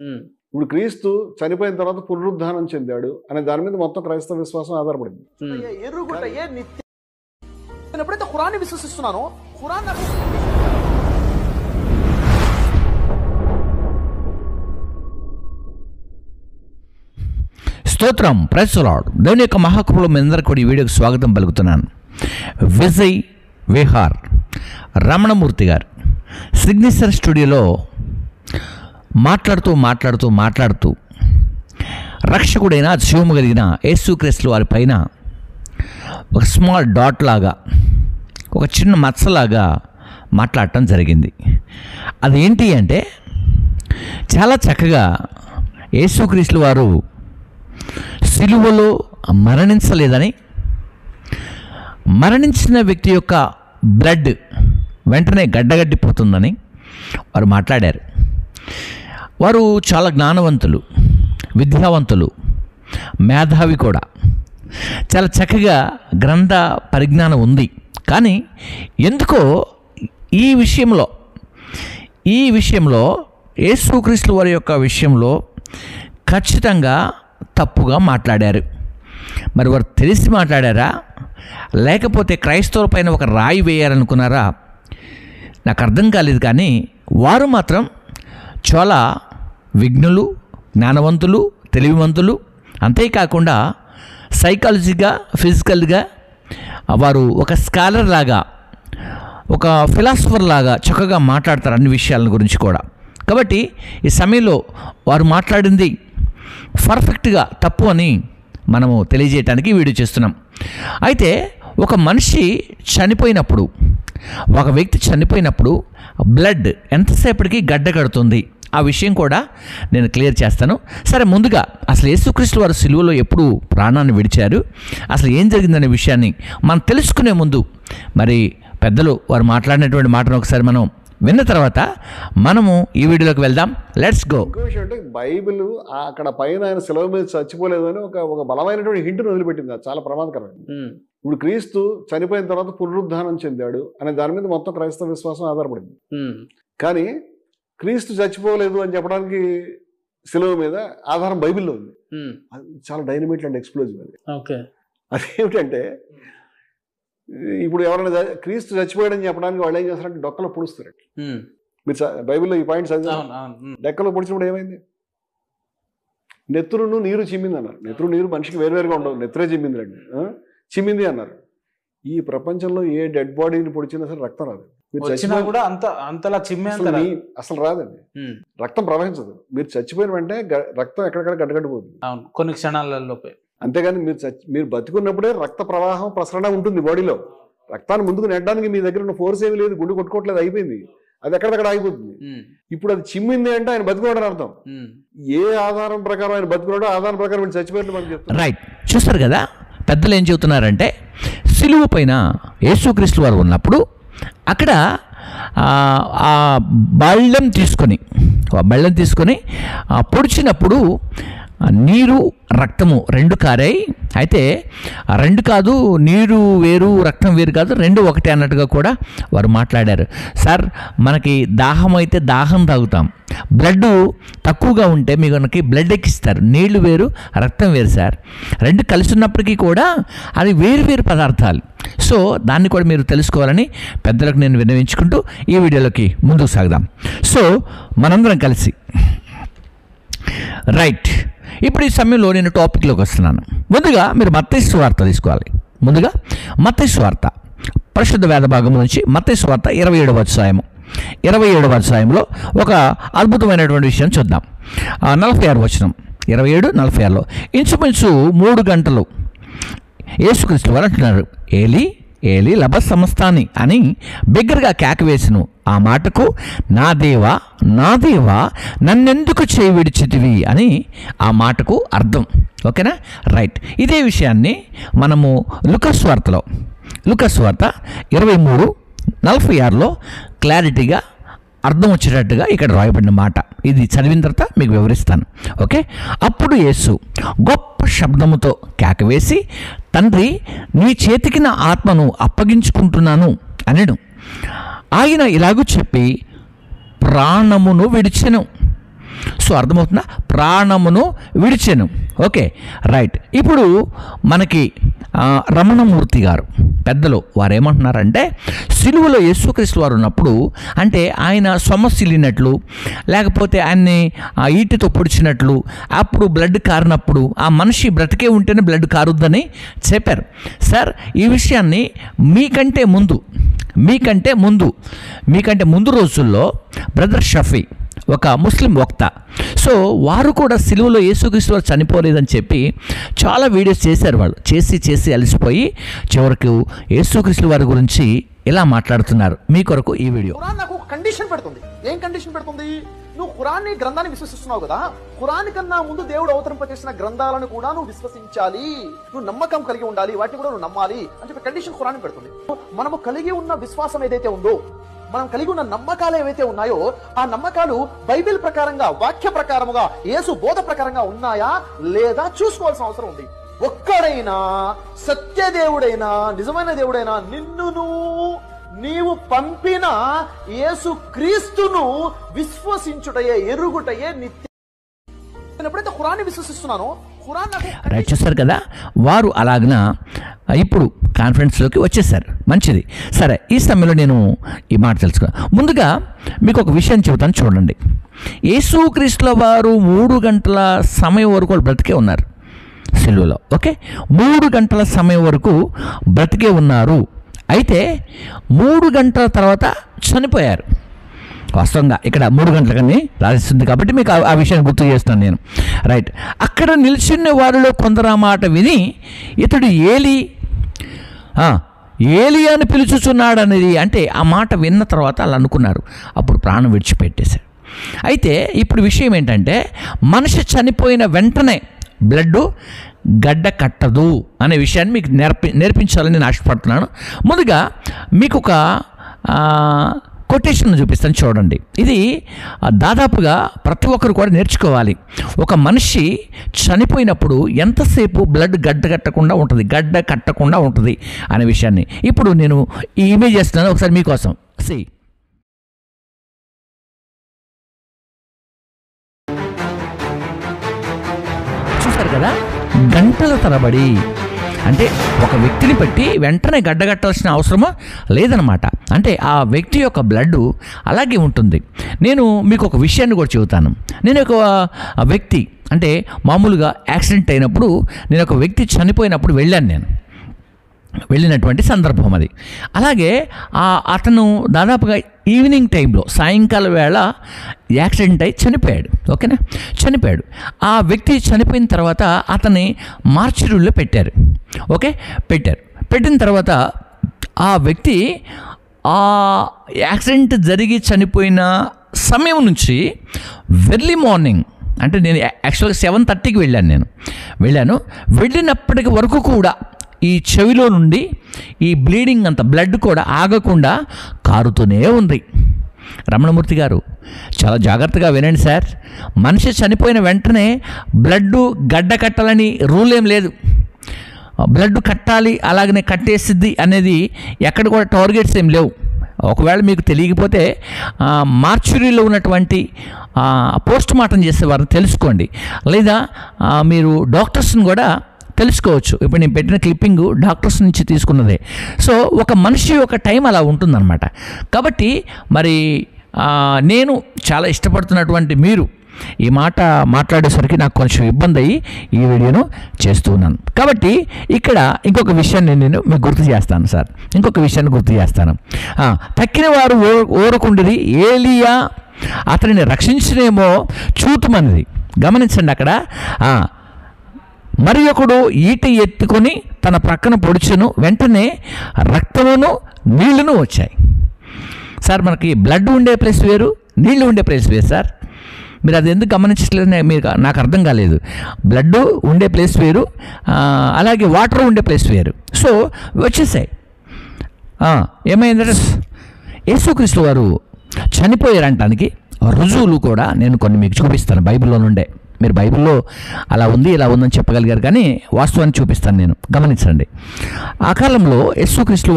ఇప్పుడు క్రీస్తు చనిపోయిన తర్వాత పునరుద్ధానం చెందాడు అనే దాని మీద మొత్తం క్రైస్తవ విశ్వాసం ఆధారపడింది. ఎప్పుడైతే ఖురాన్ని విశ్వసిస్తున్నానో ఖురాన్ స్తోత్రం, ప్రైజ్ ది లార్డ్. దేవుని యొక్క మహాకృపలో మీ అందరికీ కూడా ఈ వీడియోకి స్వాగతం పలుకుతున్నాను. విజయ్ విహార్ రమణమూర్తి గారు సిగ్నేచర్ స్టూడియోలో మాట్లాడుతూ రక్షకుడైన జీవము కలిగిన యేసుక్రీస్తు వారి పైన ఒక స్మాల్ డాట్ లాగా, ఒక చిన్న మచ్చలాగా మాట్లాడటం జరిగింది. అదేంటి అంటే, చాలా చక్కగా యేసుక్రీస్తు వారు సిలువలో మరణించలేదని, మరణించిన వ్యక్తి యొక్క బ్లడ్ వెంటనే గడ్డగడ్డిపోతుందని వారు మాట్లాడారు. వారు చాలా జ్ఞానవంతులు, విద్యావంతులు, మేధావి కూడా. చాలా చక్కగా గ్రంథ పరిజ్ఞానం ఉంది. కానీ ఎందుకో ఈ విషయంలో యేసుక్రీస్తు వారి యొక్క విషయంలో ఖచ్చితంగా తప్పుగా మాట్లాడారు. మరి వారు తెలిసి మాట్లాడారా, లేకపోతే క్రైస్తవుల పైన ఒక రాయి వేయాలనుకున్నారా, నాకు అర్థం కాలేదు. కానీ వారు మాత్రం చాలా విజ్ఞులు, జ్ఞానవంతులు, తెలివివంతులు. అంతేకాకుండా సైకాలజీగా, ఫిజికల్గా వారు ఒక స్కాలర్ లాగా, ఒక ఫిలాసఫర్ లాగా చక్కగా మాట్లాడతారు అన్ని విషయాల గురించి కూడా. కాబట్టి ఈ సమయంలో వారు మాట్లాడింది పర్ఫెక్ట్గా తప్పు అని మనము తెలియజేయటానికి వీడియో చేస్తున్నాం. అయితే ఒక మనిషి చనిపోయినప్పుడు, ఒక వ్యక్తి చనిపోయినప్పుడు బ్లడ్ ఎంతసేపటికి గడ్డ కడుతుంది, ఆ విషయం కూడా నేను క్లియర్ చేస్తాను. సరే, ముందుగా అసలు యేసుక్రీస్తు వారు సిలువలో ఎప్పుడు ప్రాణాన్ని విడిచారు, అసలు ఏం జరిగిందనే విషయాన్ని మనం తెలుసుకునే ముందు మరి పెద్దలు వారు మాట్లాడినటువంటి మాటను ఒకసారి మనం విన్న తర్వాత మనము ఈ వీడియోలోకి వెళ్దాం. Let's go. ఇంకో విషయం అంటే, బైబిల్ అక్కడ పైన ఆయన సిలువ మీద చచ్చిపోలేదని ఒక బలమైనటువంటి హింట్ను వదిలిపెట్టింది. అది చాలా ప్రమాదకరమైంది. ఇప్పుడు క్రీస్తు చనిపోయిన తర్వాత పునరుద్ధానం చెందాడు అనే దాని మీద మొత్తం క్రైస్తవ విశ్వాసం ఆధారపడింది. కానీ క్రీస్తు చచ్చిపోలేదు అని చెప్పడానికి సిలువ మీద ఆధారం బైబిల్లో ఉంది. అది చాలా డైనమిట్ అండ్ ఎక్స్ప్లోజివ్. అది అదేమిటంటే, ఇప్పుడు ఎవరైనా క్రీస్తు చచ్చిపోయాడని చెప్పడానికి వాళ్ళు ఏం చేస్తారంటే డొక్కలో పొడుస్తారు. మీరు బైబిల్లో ఈ పాయింట్ చదివారు. డొక్కలో పొడిచినప్పుడు ఏమైంది? నెత్తురును నీరు చిమ్మింది అన్నారు. నెత్తురు నీరు మనిషికి వేరువేరుగా ఉండవు, నెత్తురే చిమ్మింది రండి, చిమ్మింది అన్నారు. ఈ ప్రపంచంలో ఏ డెడ్ బాడీని పొడిచినా సరే రక్తం రాదు. కూడా అంతలా చిమ్మే అసలు రాదండి, రక్తం ప్రవహించదు. మీరు చచ్చిపోయిన వెంటనే రక్తం ఎక్కడెక్కడ గడ్డగడ్డిపోతుంది కొన్ని క్షణాలలోపే. అంతేగాని మీరు బతికున్నప్పుడే రక్త ప్రవాహం ప్రసరణ ఉంటుంది బాడీలో. రక్తాన్ని ముందుకు నెట్టడానికి మీ దగ్గర ఉన్న ఫోర్స్ ఏమి లేదు, గుండె కొట్టుకోవట్లేదు, అయిపోయింది. అది ఎక్కడెక్కడ ఆగిపోతుంది. ఇప్పుడు అది చిమ్మింది అంటే ఆయన బతుకున్నాడు అని అర్థం. ఏ ఆధారం ప్రకారం ఆయన బతుకున్నాడో ఆధారం ప్రకారం ఆయన చచ్చిపోయినట్టు మనకు చెప్తారు. రైట్, చూస్తారు కదా పెద్దలు ఏం చెబుతున్నారంటే, సిలువ పైన యేసుక్రీస్తు వారు ఉన్నప్పుడు అక్కడ ఆ బళ్ళెం తీసుకొని పొడిచినప్పుడు నీరు రక్తము రెండు కారాయి. అయితే రెండు కాదు, నీరు వేరు రక్తం వేరు కాదు, రెండు ఒకటే అన్నట్టుగా కూడా వారు మాట్లాడారు. సార్, మనకి దాహం అయితే దాహం తాగుతాం, బ్లడ్ తక్కువగా ఉంటే మీకు బ్లడ్ ఎక్కిస్తారు. నీళ్లు వేరు రక్తం వేరు సార్, రెండు కలిసి ఉన్నప్పటికీ కూడా అది వేరు వేరు పదార్థాలు. సో దాన్ని కూడా మీరు తెలుసుకోవాలని పెద్దలకు నేను విన్నవించుకుంటూ ఈ వీడియోలోకి ముందుకు సాగుదాం. సో మనందరం కలిసి రైట్, ఇప్పుడు ఈ సమయంలో నేను టాపిక్లోకి వస్తున్నాను. ముందుగా మీరు మత్తయి సువార్త తీసుకోవాలి. ముందుగా మత్తయి సువార్త పరిశుద్ధ వేద భాగం నుంచి మత్తయి సువార్త 27వ అధ్యాయము 27వ అధ్యాయంలో ఒక అద్భుతమైనటువంటి విషయం చూద్దాం. 46 వచనం, 27:46లో ఇంచుమించు 3 గంటలు యేసుక్రీస్తు వారు అంటున్నారు, ఏలీ ఏలీ లబ సమస్తాని అని బిగ్గరగా కేక వేసును. ఆ మాటకు నా దేవా నా దేవా నన్నెందుకు చేయి విడిచితివి అని ఆ మాటకు అర్థం. ఓకేనా? రైట్, ఇదే విషయాన్ని మనము లూకాసు వార్త 23:46లో క్లారిటీగా అర్థం వచ్చేటట్టుగా ఇక్కడ రాయబడిన మాట. ఇది చదివిన తర్వాత మీకు వివరిస్తాను. ఓకే? అప్పుడు యేసు గొప్ప శబ్దముతో కేకవేసి, తండ్రి, నీ చేతికి నా ఆత్మను అప్పగించుకుంటున్నాను అనెను. ఆయన ఇలాగూ చెప్పి ప్రాణమును విడిచెను. సో అర్థమవుతుందా? ప్రాణమును విడిచెను. Okay, right. ఇప్పుడు మనకి రమణమూర్తి గారు పెద్దలు వారు ఏమంటున్నారంటే, సిలువలో యేసుక్రీస్తు వారు ఉన్నప్పుడు, అంటే ఆయన సొమ్మసిల్లినట్లు లేకపోతే ఆయన్ని ఈటితో పొడిచినట్లు అప్పుడు బ్లడ్ కారినప్పుడు ఆ మనిషి బ్రతికే ఉంటేనే బ్లడ్ కారుద్దని చెప్పారు. సార్, ఈ విషయాన్ని మీకంటే ముందు రోజుల్లో బ్రదర్ షఫీ ఒక ముస్లిం వక్త, సో వారు కూడా సిలువలో యేసుక్రీస్తు వారు చనిపోలేదని చెప్పి చాలా వీడియోస్ చేశారు. వాళ్ళు చేసి అలసిపోయి చివరకు యేసుక్రీస్తు వారి గురించి ఇలా మాట్లాడుతున్నారు. మీ కొరకు ఈ వీడియో. ఖురాన్ నాకు కండిషన్ పెడుతుంది. ఏం కండిషన్ పెడుతుంది? నువ్వు ఖురాన్ని గ్రంథాన్ని విశ్వసిస్తున్నావు కదా, ఖురాన్ కన్నా ముందు దేవుడు అవతరింపజేసిన గ్రంథాలను కూడా నువ్వు విశ్వసించాలి, నువ్వు నమ్మకం కలిగి ఉండాలి, వాటిని కూడా నువ్వు నమ్మాలి అని చెప్పి కండిషన్ ఖురాన్ పెడుతుంది. మనము కలిగి ఉన్న విశ్వాసం ఏదైతే ఉందో, మనం కలిగి ఉన్న నమ్మకాలు ఏవైతే ఉన్నాయో ఆ నమ్మకాలు బైబిల్ ప్రకారంగా, వాక్య ప్రకారముగా, యేసు బోధ ప్రకారంగా ఉన్నాయా లేదా చూసుకోవాల్సిన అవసరం ఉంది. ఒక్కడైనా సత్యదేవుడైనా నిజమైన దేవుడైనా నీవు పంపిన యేసు క్రీస్తును విశ్వసించుటయే, ఎరుగుటయే నిత్య. నేను ఎప్పుడైతే ఖురాన్ని విశ్వసిస్తున్నానో, ఖురాన్ రైట్, చూస్తారు కదా, వారు అలాగన ఇప్పుడు కాన్ఫరెన్స్లోకి వచ్చేసారు. మంచిది. సరే, ఈ సమయంలో నేను ఈ మాట తెలుసుకున్నాను. ముందుగా మీకు ఒక విషయం చెబుతాను, చూడండి. యేసుక్రీస్తుల వారు 3 గంటల సమయం వరకు వాళ్ళు బ్రతికే ఉన్నారు సిలువలో. ఓకే, 3 గంటల సమయం వరకు బ్రతికే ఉన్నారు. అయితే 3 గంటల తర్వాత చనిపోయారు. వాస్తవంగా ఇక్కడ 3 గంటలకని రాసిస్తుంది కాబట్టి మీకు ఆ విషయాన్ని గుర్తు చేస్తాను నేను. రైట్, అక్కడ నిల్చున్న వారిలో కొందరు ఆ మాట విని ఇతడు ఏలియా అని పిలుచుచున్నాడు అనేది, అంటే ఆ మాట విన్న తర్వాత అలా అనుకున్నారు. అప్పుడు ప్రాణం విడిచిపెట్టేశారు. అయితే ఇప్పుడు విషయం ఏంటంటే, మనిషి చనిపోయిన వెంటనే బ్లడ్ గడ్డ కట్టదు అనే విషయాన్ని మీకు నేర్పించాలని నేను ఆశపడుతున్నాను. ముందుగా మీకు ఒక కొటేషన్ చూపిస్తాను, చూడండి. ఇది దాదాపుగా ప్రతి ఒక్కరు కూడా నేర్చుకోవాలి. ఒక మనిషి చనిపోయినప్పుడు ఎంతసేపు బ్లడ్ గడ్డ కట్టకుండా ఉంటుంది అనే విషయాన్ని ఇప్పుడు నేను ఈ ఇమేజ్ చేస్తున్నాను ఒకసారి మీకోసం. చూసారు కదా, గంటల తరబడి, అంటే ఒక వ్యక్తిని బట్టి వెంటనే గడ్డగట్టాల్సిన అవసరమా లేదనమాట. అంటే ఆ వ్యక్తి యొక్క బ్లడ్ అలాగే ఉంటుంది. నేను మీకు ఒక విషయాన్ని కూడా చెబుతాను. నేను ఒక వ్యక్తి, అంటే మామూలుగా యాక్సిడెంట్ అయినప్పుడు, నేను ఒక వ్యక్తి చనిపోయినప్పుడు వెళ్ళినటువంటి సందర్భం అది. అలాగే అతను దాదాపుగా ఈవినింగ్ టైంలో, సాయంకాల వేళ యాక్సిడెంట్ అయి చనిపోయాడు. ఓకేనా, చనిపోయాడు. ఆ వ్యక్తి చనిపోయిన తర్వాత అతన్ని మార్చురీలో పెట్టారు. ఓకే, పెట్టిన తర్వాత ఆ వ్యక్తి ఆ యాక్సిడెంట్ జరిగి చనిపోయిన సమయం నుంచి ఎర్లీ మార్నింగ్, అంటే నేను యాక్చువల్గా 7:30కి వెళ్ళినప్పటికి వరకు కూడా ఈ చెవిలో నుండి ఈ బ్లీడింగ్ అంత బ్లడ్ కూడా ఆగకుండా కారుతూనే ఉంది. రమణమూర్తి గారు చాలా జాగ్రత్తగా వినండి సార్. మనిషి చనిపోయిన వెంటనే బ్లడ్ గడ్డ కట్టాలని రూల్ ఏం లేదు. బ్లడ్ కట్టాలి, అలాగనే కట్టేసిద్ది అనేది ఎక్కడ కూడా టార్గెట్స్ ఏం లేవు. ఒకవేళ మీకు తెలియకపోతే మార్చురీలో ఉన్నటువంటి పోస్ట్ మార్టం చేసేవారిని తెలుసుకోండి, లేదా మీరు డాక్టర్స్ని కూడా తెలుసుకోవచ్చు. ఇప్పుడు నేను పెట్టిన క్లిప్పింగ్ డాక్టర్స్ నుంచి తీసుకున్నదే. సో ఒక మనిషి ఒక టైం అలా ఉంటుందన్నమాట. కాబట్టి మరి నేను చాలా ఇష్టపడుతున్నటువంటి మీరు ఈ మాట మాట్లాడేసరికి నాకు కొంచెం ఇబ్బంది అయ్యి ఈ వీడియోను చేస్తూ ఉన్నాను. కాబట్టి ఇక్కడ ఇంకొక విషయాన్ని నేను మీకు గుర్తు చేస్తాను సార్. తక్కిన వారు ఓరకుండిరి, ఏలియా అతనిని రక్షించనేమో చూతుమన్నది. గమనించండి, అక్కడ మరి ఒకడు ఈట ఎత్తుకొని తన ప్రక్కన పొడిచెను, వెంటనే రక్తమును నీళ్లను వచ్చాయి. సార్, మనకి బ్లడ్ ఉండే ప్లేస్ వేరు, నీళ్లు ఉండే ప్లేస్ వేరు సార్. మీరు అది ఎందుకు గమనించట్లేదు నాకు అర్థం కాలేదు. బ్లడ్ ఉండే ప్లేస్ వేరు, అలాగే వాటర్ ఉండే ప్లేస్ వేరు. సో వచ్చేసాయి. ఏమైందంటే యేసుక్రీస్తు వారు చనిపోయారంటానికి రుజువులు కూడా నేను కొన్ని మీకు చూపిస్తాను బైబిల్లో నుండే. మీరు బైబిల్లో అలా ఉంది ఇలా ఉందని చెప్పగలిగారు, కానీ వాస్తవాన్ని చూపిస్తాను నేను. గమనించండి, ఆ కాలంలో యేసుక్రీస్తు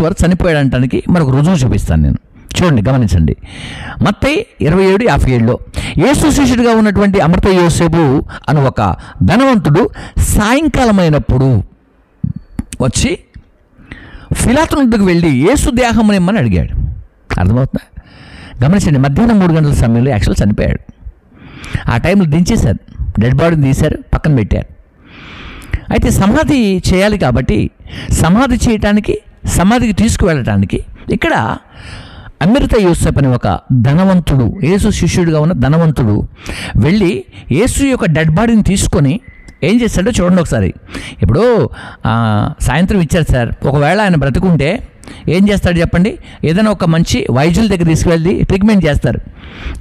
వారు చనిపోయాడంటానికి మరొక రుజువు చూపిస్తాను నేను. చూడండి, గమనించండి. మత్తయి 27:57లో యేసు శిష్యుడిగా ఉన్నటువంటి అమృత యోసేపు అను ఒక ధనవంతుడు సాయంకాలమైనప్పుడు వచ్చి పిలాతు వద్దకు వెళ్ళి యేసు దేహమునిమ్మని అడిగాడు. అర్థమవుతుందా? గమనించండి, మధ్యాహ్నం 3 గంటల సమయంలో యాక్చువల్ చనిపోయాడు. ఆ టైంలో దించేశారు, డెడ్ బాడీని తీశారు, పక్కన పెట్టారు. అయితే సమాధి చేయాలి కాబట్టి సమాధి చేయటానికి, సమాధికి తీసుకువెళ్ళటానికి ఇక్కడ అమృత యోసేపు అనే ఒక ధనవంతుడు, యేసు శిష్యుడిగా ఉన్న ధనవంతుడు వెళ్ళి యేసు యొక్క డెడ్ బాడీని తీసుకొని ఏం చేస్తాడో చూడండి ఒకసారి. ఇప్పుడు సాయంత్రం ఇచ్చారు సార్, ఒకవేళ ఆయన బ్రతుకుంటే ఏం చేస్తాడు చెప్పండి? ఏదైనా ఒక మంచి వైద్యుల దగ్గర తీసుకువెళ్ళి ట్రీట్మెంట్ చేస్తారు.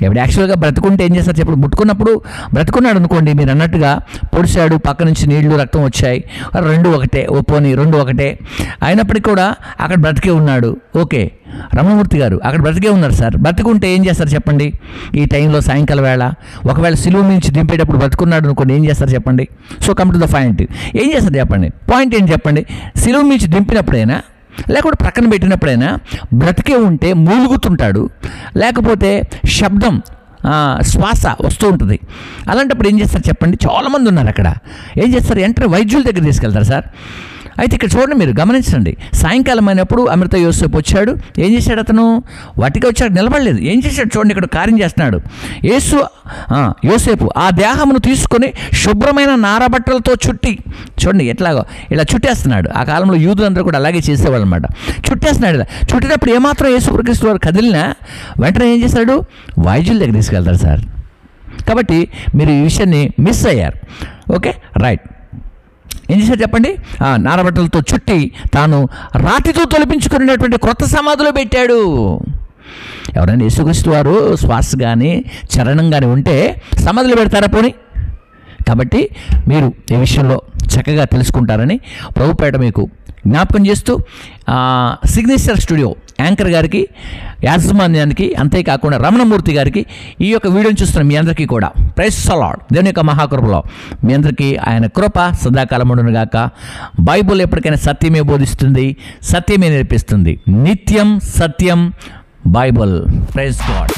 ఇప్పుడు యాక్చువల్గా బ్రతుకుంటే ఏం చేస్తారు చెప్పండి? ముట్టుకున్నప్పుడు బ్రతుకున్నాడు అనుకోండి, మీరు అన్నట్టుగా పొడిచాడు, పక్క నుంచి నీళ్లు రక్తం వచ్చాయి, 2 ఒకటే, పోనీ 2 ఒకటే అయినప్పటికీ కూడా అక్కడ బ్రతికే ఉన్నాడు. ఓకే, రమణమూర్తి గారు అక్కడ బ్రతికే ఉన్నారు సార్. బ్రతుకుంటే ఏం చేస్తారు చెప్పండి? ఈ టైంలో సాయంకాలం వేళ ఒకవేళ సిలువ నుంచి దింపేటప్పుడు బ్రతుకున్నాడు అనుకోండి, ఏం చేస్తారు చెప్పండి? So come to the point. ఏం చేస్తారు చెప్పండి? పాయింట్ ఏంటి చెప్పండి? సిలువ నుంచి దింపినప్పుడైనా లేకపోతే ప్రక్కన పెట్టినప్పుడైనా బ్రతికే ఉంటే మూలుగుతుంటాడు, లేకపోతే శబ్దం శ్వాస వస్తూ ఉంటుంది. అలాంటప్పుడు ఏం చేస్తారు చెప్పండి? చాలామంది ఉన్నారు అక్కడ. ఏం చేస్తారు? వెంటనే వైద్యుల దగ్గర తీసుకెళ్తారు సార్. అయితే ఇక్కడ చూడండి, మీరు గమనించండి. సాయంకాలం అయినప్పుడు అమృత యోసేపు వచ్చాడు. ఏం చేశాడు? అతను వాటికి వచ్చాడు, నిలబడలేదు. ఏం చేశాడు చూడండి, ఇక్కడ కార్యం చేస్తున్నాడు. యోసేపు ఆ దేహమును తీసుకొని శుభ్రమైన నారబట్టలతో చుట్టి, చూడండి ఎట్లాగో ఇలా చుట్టేస్తున్నాడు. ఆ కాలంలో యూదులందరూ కూడా అలాగే చేసేవాళ్ళు అనమాట. చుట్టేస్తున్నాడు. ఇలా చుట్టినప్పుడు ఏమాత్రం యేసుక్రీస్తు వారు కదిలినా వెంటనే ఏం చేశాడు? వైద్యుల దగ్గర తీసుకెళ్తారు సార్. కాబట్టి మీరు ఈ విషయాన్ని మిస్ అయ్యారు. Okay, right. ఏం చేశాడు చెప్పండి? నారబట్టలతో చుట్టి తాను రాతితో తొలిపించుకునేటువంటి క్రొత్త సమాధిలో పెట్టాడు. ఎవరైనా యేసుక్రీస్తు వారు శ్వాస కానీ చరణం కానీ ఉంటే సమాధిలో పెడతారా పోనీ? కాబట్టి మీరు ఈ విషయంలో చక్కగా తెలుసుకుంటారని ప్రభుపేట మీకు జ్ఞాపకం చేస్తూ, సిగ్నేచర్ స్టూడియో యాంకర్ గారికి, యాజమాన్యానికి, అంతేకాకుండా రమణమూర్తి గారికి ఈ యొక్క వీడియోని చూస్తున్న మీ అందరికీ కూడా ప్రైజ్ ది లార్డ్. దేవుని యొక్క మహాకృపలో మీ అందరికీ ఆయన కృప సదాకాలం ఉండునుగాక. బైబుల్ ఎప్పటికైనా సత్యమే బోధిస్తుంది, సత్యమే నేర్పిస్తుంది. నిత్యం సత్యం బైబుల్. Praise God.